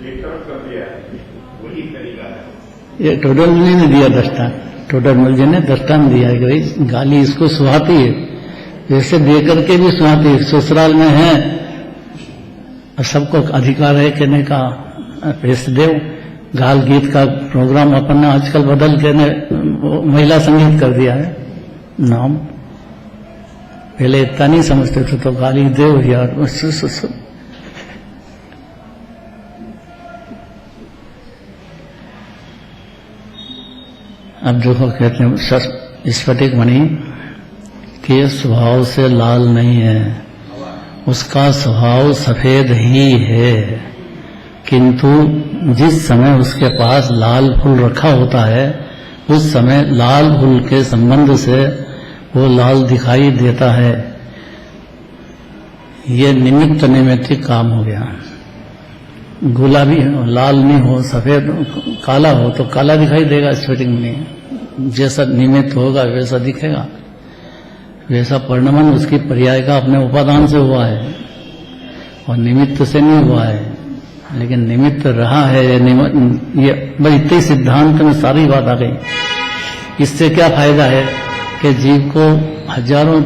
Speaker 2: एक तरफ कर दिया है, वही तरीका है।
Speaker 1: ये टोटल ने दिया दृष्टांत, टोटल जी ने दृष्टांत दिया कि भाई गाली इसको सुहाती है, वैसे दे करके भी सुहाती है। ससुराल में है और सबको अधिकार है कहने का, पैसे दो। गाल गीत का प्रोग्राम अपन ने आजकल बदल के ने महिला संगीत कर दिया है नाम। पहले इतना नहीं समझते थे, तो गाली दो यार। अब देखो कहते हैं स्फटिक मणि के स्वभाव से लाल नहीं है, उसका स्वभाव सफेद ही है, किंतु जिस समय उसके पास लाल फूल रखा होता है उस समय लाल फूल के संबंध से वो लाल दिखाई देता है। ये निमित्त नैमित्तिक काम हो गया। गुलाबी लाल नहीं हो, सफेद काला हो तो काला दिखाई देगा स्फटिक में। जैसा निमित्त होगा वैसा दिखेगा, वैसा परिणमन उसकी पर्याय का अपने उपादान से हुआ है और निमित्त से नहीं हुआ है। लेकिन निमित्त रहा है ये बस इतने सिद्धांत में सारी बात आ गई। इससे क्या फायदा है कि जीव को हजारों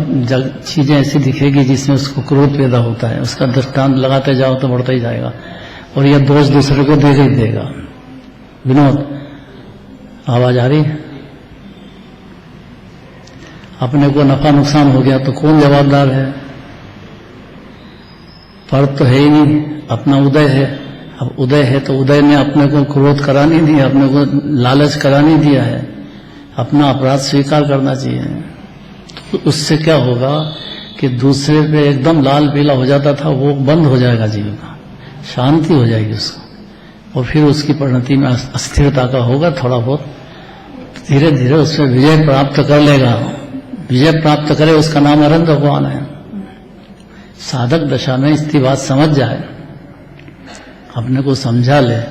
Speaker 1: चीजें ऐसी दिखेगी जिसमें उसको क्रोध पैदा होता है, उसका दृष्टांत लगाते जाओ तो बढ़ता ही जाएगा और यह दोष दूसरे को देगा ही देगा। विनोद, आवाज आ रही? अपने को नफा नुकसान हो गया तो कौन जवाबदार है? फर्क तो है ही नहीं, अपना उदय है। अब उदय है तो उदय ने अपने को क्रोध करा नहीं दिया, अपने को लालच करा नहीं दिया है, अपना अपराध स्वीकार करना चाहिए। तो उससे क्या होगा कि दूसरे पे एकदम लाल पीला हो जाता था वो बंद हो जाएगा, जीव का शांति हो जाएगी उसको, और फिर उसकी परिणति में अस्थिरता का होगा थोड़ा बहुत, धीरे धीरे उसमें विजय प्राप्त कर लेगा। विजय प्राप्त करे उसका नाम अरंत भगवान है। साधक दशा में इसकी बात समझ जाए, अपने को समझा ले,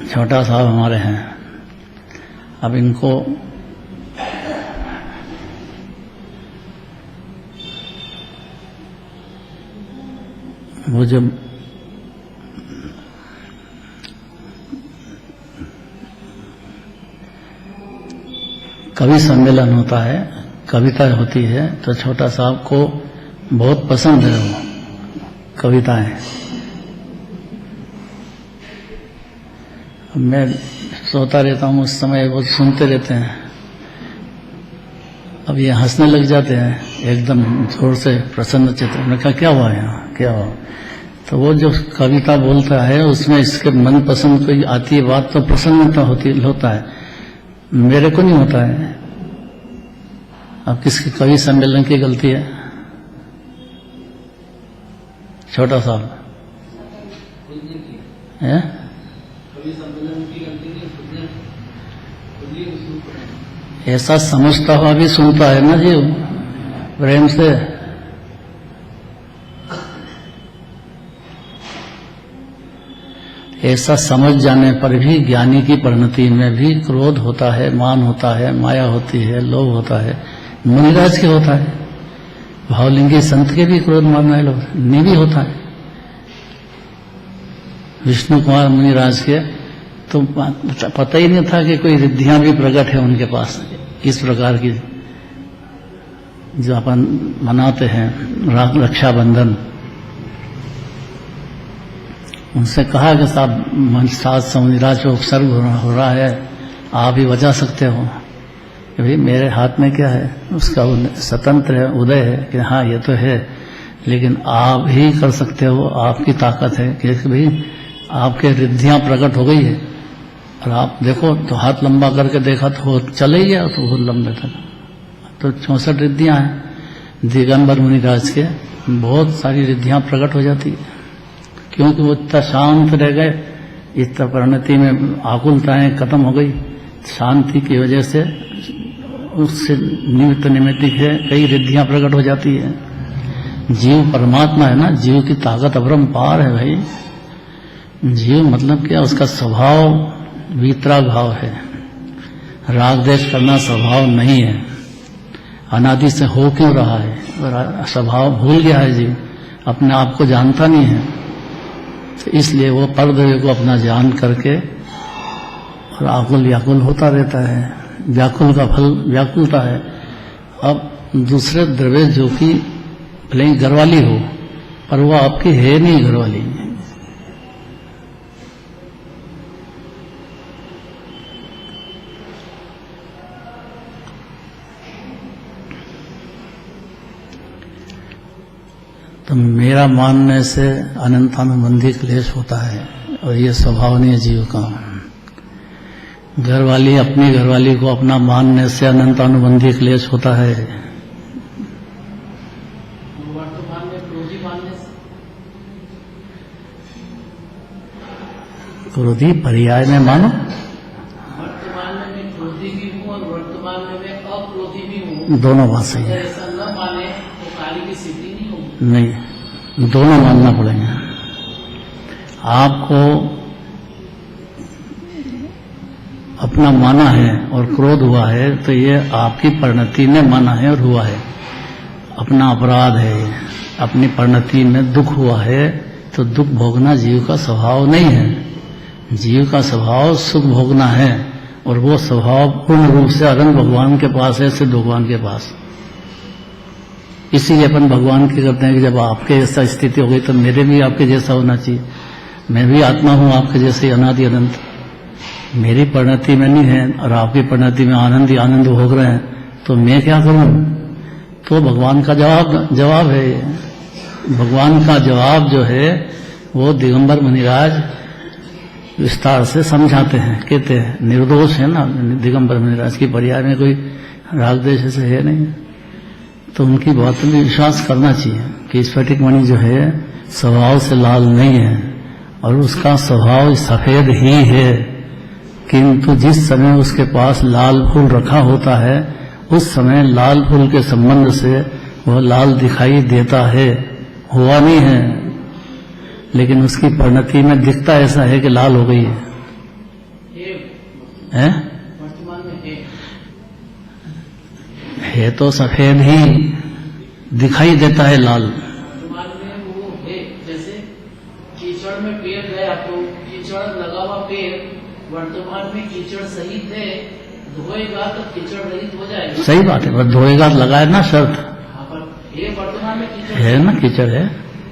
Speaker 1: छोटा साहब हमारे हैं, अब इनको वो जो कवि सम्मेलन होता है, कविता होती है, तो छोटा साहब को बहुत पसंद है वो कविताएं। मैं सोता रहता हूँ उस समय वो सुनते रहते हैं। अब ये हंसने लग जाते हैं एकदम जोर से, प्रसन्न चित्र। मैंने कहा क्या हुआ यहाँ, क्या हुआ? तो वो जो कविता बोलता है उसमें इसके मन पसंद कोई आती है बात तो प्रसन्नता होता है, मेरे को नहीं होता है। अब किसकी कवि सम्मेलन की गलती है? छोटा साहब है? ऐसा समझता हुआ भी सुनता है ना जी, प्रेम से। ऐसा समझ जाने पर भी ज्ञानी की परिणति में भी क्रोध होता है, मान होता है, माया होती है, लोभ होता है। मुनिराज के होता है, भावलिंगी संत के भी क्रोध मान माया लोभ भी होता है। विष्णु कुमार मुनिराज के तो पता ही नहीं था कि कोई रिद्धियां भी प्रकट है उनके पास, इस प्रकार की जो अपन मनाते हैं रक्षाबंधन। उनसे कहा कि साहब सात समुनिराज को उपसर्ग हो रहा है, आप ही बचा सकते हो। कि भाई मेरे हाथ में क्या है, उसका स्वतंत्र है, उदय है कि हाँ ये तो है, लेकिन आप ही कर सकते हो, आपकी ताकत है कि भाई आपके रिद्धियां प्रकट हो गई है। और आप देखो तो हाथ लंबा करके देखा तो वो चले ही गया, तो बहुत लंबे तक। तो 64 रिद्धियां हैं दिगंबर मुनिराज के, बहुत सारी रिद्धियां प्रकट हो जाती है, क्योंकि वो इतना शांत रह गए, इतना परिणति में आकुलताएं खत्म हो गई। शांति की वजह से उससे निमित्त निमित्तिक है कई रिद्धियां प्रकट हो जाती है। जीव परमात्मा है ना, जीव की ताकत अपरंपार है भाई। जीव मतलब क्या, उसका स्वभाव वीतराग भाव है, राग द्वेष करना स्वभाव नहीं है। अनादि से हो क्यों रहा है, स्वभाव भूल गया है जीव, अपने आप को जानता नहीं है। तो इसलिए वो परद्रव्य को अपना जान करके और आकुल व्याकुल होता रहता है। व्याकुल का फल व्याकुलता है। अब दूसरे द्रव्य जो कि भले ही घरवाली हो, पर वो आपकी है नहीं घरवाली। तो मेरा मानने से अनंतानुबंधी क्लेश होता है, और ये स्वभाव नहीं है जीव का। घरवाली अपनी घरवाली को अपना मानने से अनंतानुबंधी क्लेश होता है।
Speaker 3: वर्तमान में क्रोधी मानने से,
Speaker 1: क्रोधी पर्याय में मानो,
Speaker 3: वर्तमान में मैं क्रोधी भी हूँ और वर्तमान में मैं अक्रोधी भी हूँ,
Speaker 1: दोनों बात सही है।
Speaker 3: ऐसा न माने तो कार्य की सिद्धि नहीं होगी।
Speaker 1: नहीं, दोनों मानना पड़ेगा। आपको अपना माना है और क्रोध हुआ है, तो ये आपकी परिणति ने माना है और हुआ है, अपना अपराध है। अपनी परिणति में दुख हुआ है, तो दुख भोगना जीव का स्वभाव नहीं है। जीव का स्वभाव सुख भोगना है, और वो स्वभाव पूर्ण रूप से अनंत भगवान के पास है, सिद्ध भगवान के पास। इसीलिए अपन भगवान की करते हैं कि जब आपके जैसा स्थिति हो गई तो मेरे भी आपके जैसा होना चाहिए। मैं भी आत्मा हूं आपके जैसे अनादि अनंत। मेरी परिणति में नहीं है और आपकी परिणति में आनंद ही आनंद भोग रहे हैं, तो मैं क्या करूं? तो भगवान का जवाब है ये। भगवान का जवाब जो है वो दिगंबर मुनिराज विस्तार से समझाते हैं। कहते हैं निर्दोष है ना दिगंबर मुनिराज की, पर्याय में कोई राग द्वेष से है नहीं। तो उनकी बात में विश्वास करना चाहिए कि स्फटिक मणि जो है स्वभाव से लाल नहीं है, और उसका स्वभाव सफेद ही है, किंतु जिस समय उसके पास लाल फूल रखा होता है उस समय लाल फूल के संबंध से वह लाल दिखाई देता है, हुआ नहीं है। लेकिन उसकी परिणति में दिखता ऐसा है कि लाल हो गई है।
Speaker 3: वर्तमान में
Speaker 1: है तो सफेद ही दिखाई देता है लाल।
Speaker 3: वर्तमान में वो है, जैसे कीचड़ में पेड़ गया तो कीचड़ लगा हुआ पेड़ वर्तमान में कीचड़ सहित है, धोएगा तो कीचड़ रहित हो जाएगा।
Speaker 1: सही बात है, पर धोएगा लगाए ना शर्त
Speaker 3: ये वर्तमान में कीचड़
Speaker 1: है ना, कीचड़ है,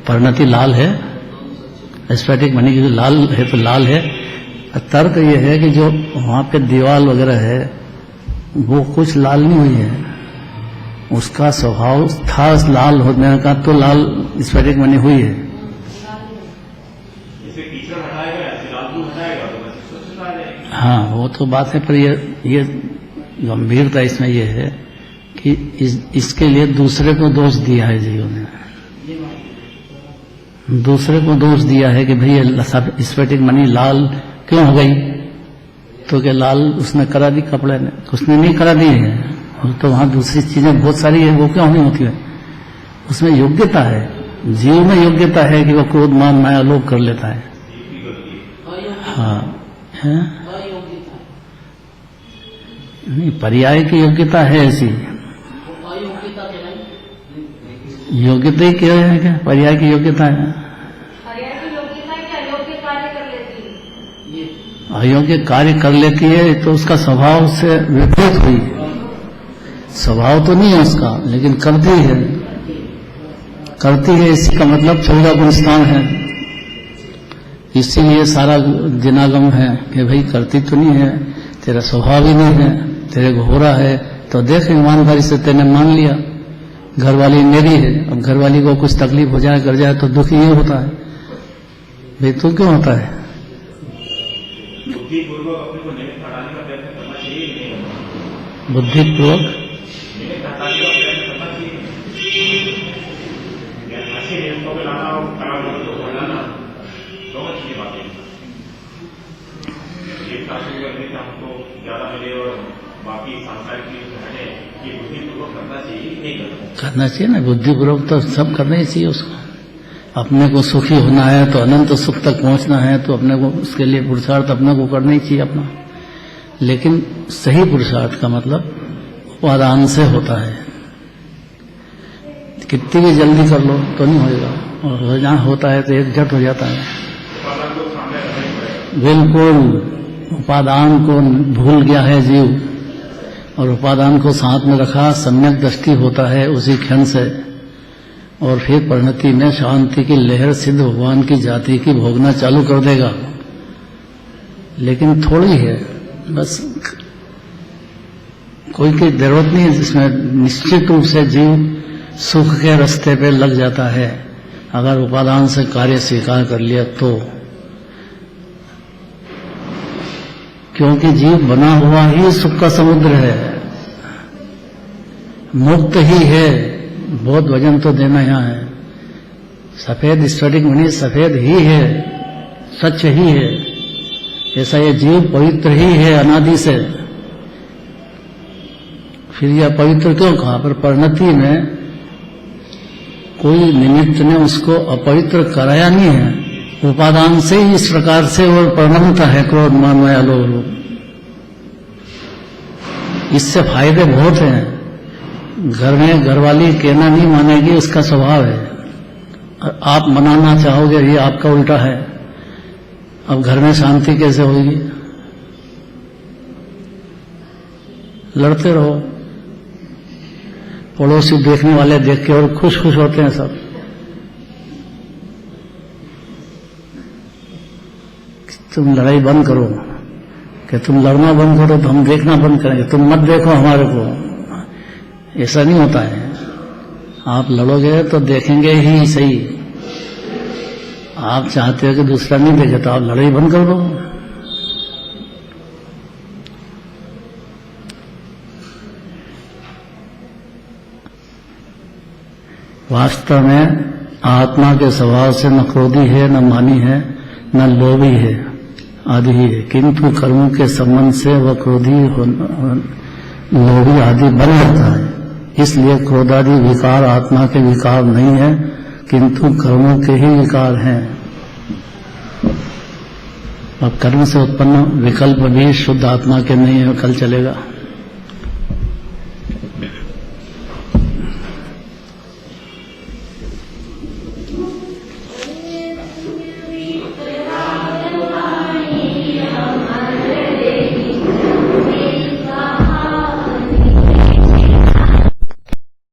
Speaker 1: परिणति लाल है। स्फटिक मणि की लाल है तो लाल है। तर्क ये है कि जो वहां पे दीवार वगैरह है वो कुछ लाल नहीं हुई है, उसका स्वभाव था लाल होने का, तो लाल स्फटिक मणि हुई है।
Speaker 2: इसे कीचड़ हटाएगा, ऐसे लाल फूल हटाएगा तो बस स्वच्छता आ जाएगी।
Speaker 1: हाँ वो तो बात है, पर ये गंभीरता इसमें ये है कि इसके लिए दूसरे को दोष दिया है जीव ने। दूसरे को दोष दिया है कि भाई स्फटिक मणि लाल क्यों हो गई, तो क्या लाल उसने करा दी कपड़े ने? उसने नहीं करा दी है, तो वहां दूसरी चीजें बहुत सारी है, वो क्यों नहीं होती है? उसमें योग्यता है, जीव में योग्यता है कि वो क्रोध मान माया लोभ कर लेता है। हाँ है
Speaker 3: अयोग्यता,
Speaker 1: नहीं, पर्याय की योग्यता है ऐसी।
Speaker 3: वो अयोग्यता कहलाई।
Speaker 1: योग्यता ही क्या है, क्या पर्याय की योग्यता है?
Speaker 4: पर्याय की योग्यता है कि अयोग्य कार्य कर लेती है।
Speaker 3: ये
Speaker 1: अयोग्य कार्य कर लेती है तो उसका स्वभाव से विपरीत हुई। स्वभाव तो नहीं है उसका, लेकिन करती है। करती है इसी का मतलब 14 गुण स्थान है। इसीलिए सारा जिनागम है कि भाई करती तो नहीं है, तेरा स्वभाव ही नहीं है, तेरे को हो रहा है तो देख ईमानदारी से तेने मान लिया। घरवाली मेरी है, अब घरवाली को कुछ तकलीफ हो जाए कर जाए तो दुख ये होता है। भाई तू क्यों होता है?
Speaker 2: बुद्धिपूर्वक अपने को निमित्त हटाने का प्रयत्न करना चाहिए कि नहीं?
Speaker 1: बुद्धिपूर्वक
Speaker 2: निमित्त हटाने का प्रयत्न करना चाहिए। अच्छे नियमों में लाना और खराब लोगों को हटाना दोनों चीजें बातें। एक शासन करने से हमको ज्यादा मिले और बाकी सांसारिक चीज हटे, ये बुद्धिपूर्वक करना चाहिए कि नहीं
Speaker 1: करना चाहिए ना। बुद्धिपूर्वक तो सब करना ही चाहिए उसको। अपने को सुखी होना है तो अनंत सुख तक पहुंचना है तो अपने को उसके लिए पुरुषार्थ अपने को करना ही चाहिए अपना। लेकिन सही पुरुषार्थ का मतलब उपादान से होता है। कितनी भी जल्दी कर लो तो नहीं होएगा, और हो जाना होता है तो एक झट हो जाता है। बिल्कुल उपादान को भूल गया है जीव, और उपादान को साथ में रखा, सम्यक दृष्टि होता है उसी क्षण से, और फिर परिणति में शांति की लहर सिद्ध भगवान की जाति की भोगना चालू कर देगा। लेकिन थोड़ी है बस, कोई की जरूरत नहीं है जिसमें निश्चित रूप से जीव सुख के रास्ते पे लग जाता है अगर उपादान से कार्य स्वीकार कर लिया तो। क्योंकि जीव बना हुआ ही सुख का समुद्र है, मुक्त ही है। बहुत वजन तो देना यहाँ है। सफेद स्फटिक मणि सफेद ही है, सच ही है। ऐसा ये जीव पवित्र ही है अनादि से। फिर यह पवित्र क्यों कहा? पर परिणति में कोई निमित्त ने उसको अपवित्र कराया नहीं है। उपादान से ही इस प्रकार से वो परिणमता है क्रोध मान माया लोभ रूप। इससे फायदे बहुत हैं। घर में घरवाली कहना नहीं मानेगी, उसका स्वभाव है। और आप मनाना चाहोगे, ये आपका उल्टा है। अब घर में शांति कैसे होगी? लड़ते रहो। पड़ोसी देखने वाले देख के और खुश खुश होते हैं सब। तुम लड़ाई बंद करो, कि तुम लड़ना बंद करो तो हम देखना बंद करेंगे। तुम मत देखो हमारे को, ऐसा नहीं होता है। आप लड़ोगे तो देखेंगे ही सही। आप चाहते हो कि दूसरा नहीं देखे तो आप लड़ाई बंद कर दो। वास्तव में आत्मा के स्वभाव से न क्रोधी है, न मानी है, न लोभी है, आदि ही है। किंतु कर्मों के संबंध से वह क्रोधी लोभी आदि बन जाता है। इसलिए क्रोधादि विकार आत्मा के विकार नहीं है, किंतु कर्मों के ही विकार हैं। अब कर्म से उत्पन्न विकल्प भी शुद्ध आत्मा के नहीं है, कल चलेगा।